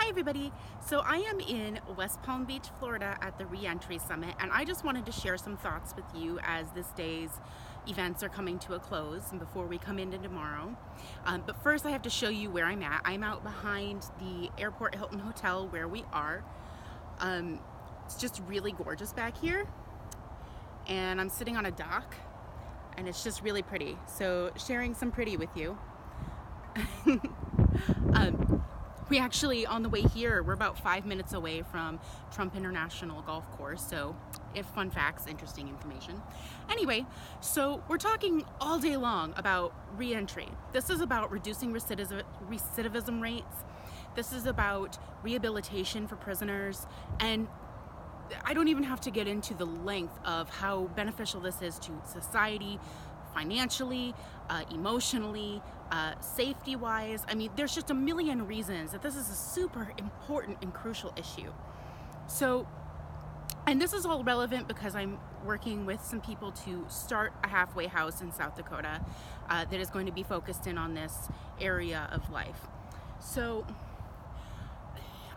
Hi everybody. So I am in West Palm Beach, Florida at the Reentry Summit, and I just wanted to share some thoughts with you as this day's events are coming to a close and before we come into tomorrow. But first I have to show you where I'm at. I'm out behind the Airport Hilton Hotel where we are. It's just really gorgeous back here, and I'm sitting on a dock and it's just really pretty. So sharing some pretty with you. We actually, on the way here, we're about 5 minutes away from Trump International Golf Course, so if fun facts, interesting information. Anyway, so we're talking all day long about reentry. This is about reducing recidivism rates. This is about rehabilitation for prisoners, and I don't even have to get into the length of how beneficial this is to society, financially, emotionally, safety-wise. I mean, there's just a million reasons that this is a super important and crucial issue. So, and this is all relevant because I'm working with some people to start a halfway house in South Dakota that is going to be focused in on this area of life. So,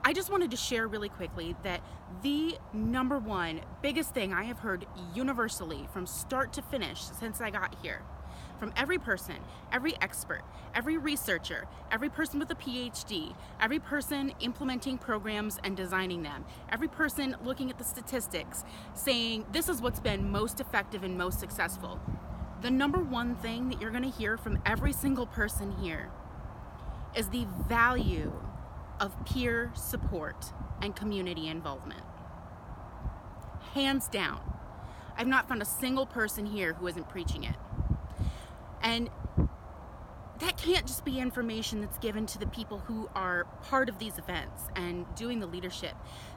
I just wanted to share really quickly that the number one biggest thing I have heard universally from start to finish since I got here, from every person, every expert, every researcher, every person with a PhD, every person implementing programs and designing them, every person looking at the statistics, saying this is what's been most effective and most successful. The number one thing that you're going to hear from every single person here is the value of peer support and community involvement. Hands down. I've not found a single person here who isn't preaching it. And that can't just be information that's given to the people who are part of these events and doing the leadership.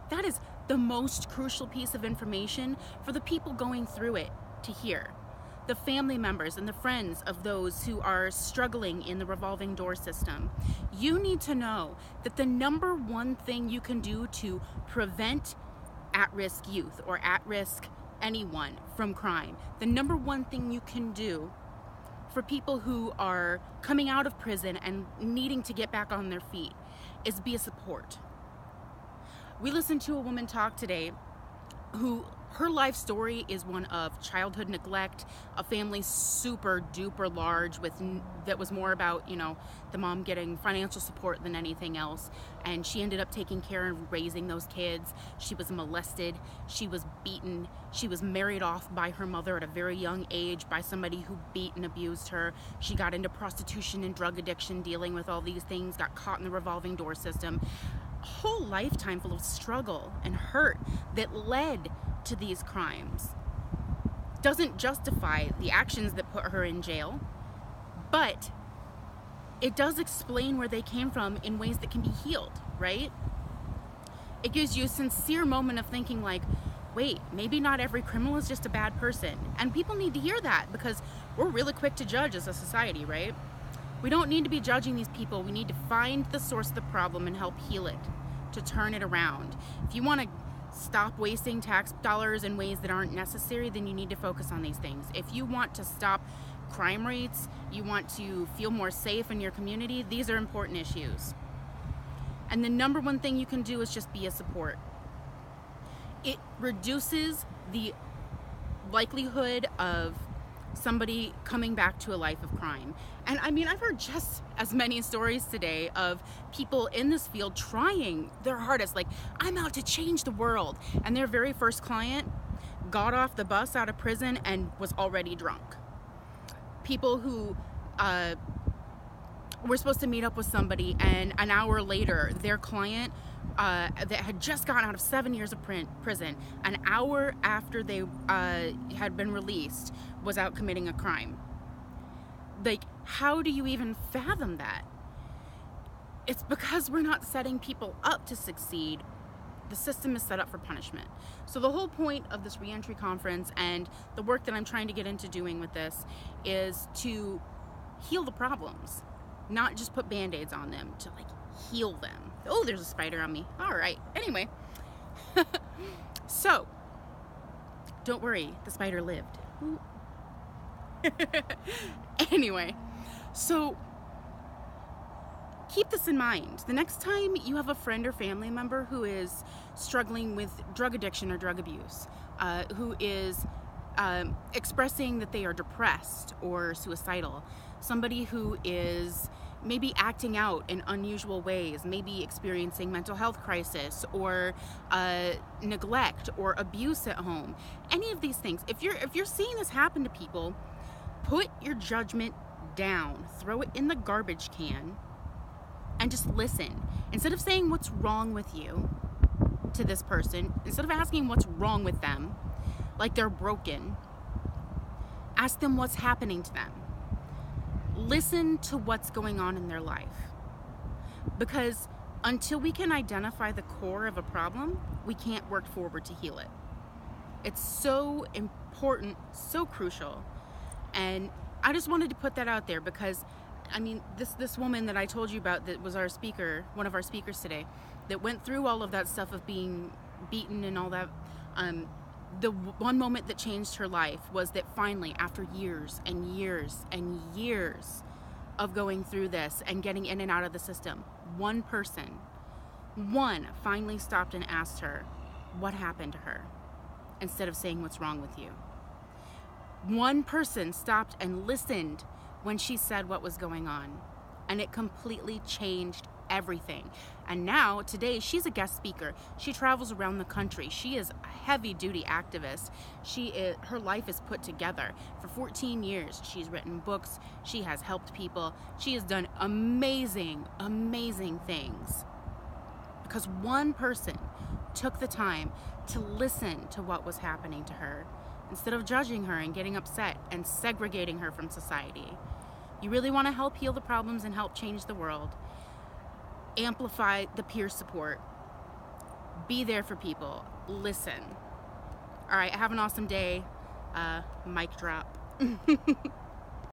That is the most crucial piece of information for the people going through it to hear. The family members and the friends of those who are struggling in the revolving door system. You need to know that the number one thing you can do to prevent at-risk youth or at-risk anyone from crime, the number one thing you can do for people who are coming out of prison and needing to get back on their feet is be a support. We listened to a woman talk today who her life story is one of childhood neglect, a family super duper large that was more about, the mom getting financial support than anything else. And she ended up taking care and raising those kids. She was molested. She was beaten. She was married off by her mother at a very young age by somebody who beat and abused her. She got into prostitution and drug addiction, dealing with all these things, got caught in the revolving door system. A whole lifetime full of struggle and hurt that led to these crimes. Doesn't justify the actions that put her in jail, but it does explain where they came from in ways that can be healed, right? It gives you a sincere moment of thinking like, wait, maybe not every criminal is just a bad person. And people need to hear that because we're really quick to judge as a society, right? We don't need to be judging these people. We need to find the source of the problem and help heal it, to turn it around. If you want to stop wasting tax dollars in ways that aren't necessary, then you need to focus on these things. If you want to stop crime rates, you want to feel more safe in your community, these are important issues. And the number one thing you can do is just be a support. It reduces the likelihood of somebody coming back to a life of crime. And I mean, I've heard just as many stories today of people in this field trying their hardest, like, I'm out to change the world. And their very first client got off the bus out of prison and was already drunk. People who were supposed to meet up with somebody, and an hour later, their client that had just gotten out of 7 years of prison, an hour after they had been released, was out committing a crime. Like, how do you even fathom that? It's because we're not setting people up to succeed. The system is set up for punishment. So the whole point of this reentry conference and the work that I'm trying to get into doing with this is to heal the problems, not just put band-aids on them, to heal them. Oh, there's a spider on me. All right. Anyway. So, don't worry, the spider lived. Anyway, so keep this in mind. The next time you have a friend or family member who is struggling with drug addiction or drug abuse, who is expressing that they are depressed or suicidal, somebody who is maybe acting out in unusual ways, maybe experiencing mental health crisis or neglect or abuse at home, any of these things, if you're seeing this happen to people, put your judgment down, throw it in the garbage can, and just listen. Instead of saying what's wrong with you to this person, instead of asking what's wrong with them, like they're broken, ask them what's happening to them. Listen to what's going on in their life. Because until we can identify the core of a problem, we can't work forward to heal it. It's so important, so crucial. And I just wanted to put that out there because, I mean, this woman that I told you about that was our speaker, one of our speakers today, that went through all of that stuff of being beaten and all that, the one moment that changed her life was that finally, after years and years and years of going through this and getting in and out of the system, one finally stopped and asked her what happened to her, instead of saying what's wrong with you. One person stopped and listened when she said what was going on, and it completely changed everything. And now, today, she's a guest speaker. She travels around the country. She is a heavy-duty activist. Her life is put together. For 14 years, she's written books. She has helped people. She has done amazing, amazing things. Because one person took the time to listen to what was happening to her, instead of judging her and getting upset and segregating her from society. You really want to help heal the problems and help change the world. Amplify the peer support. Be there for people. Listen. All right, have an awesome day. Mic drop.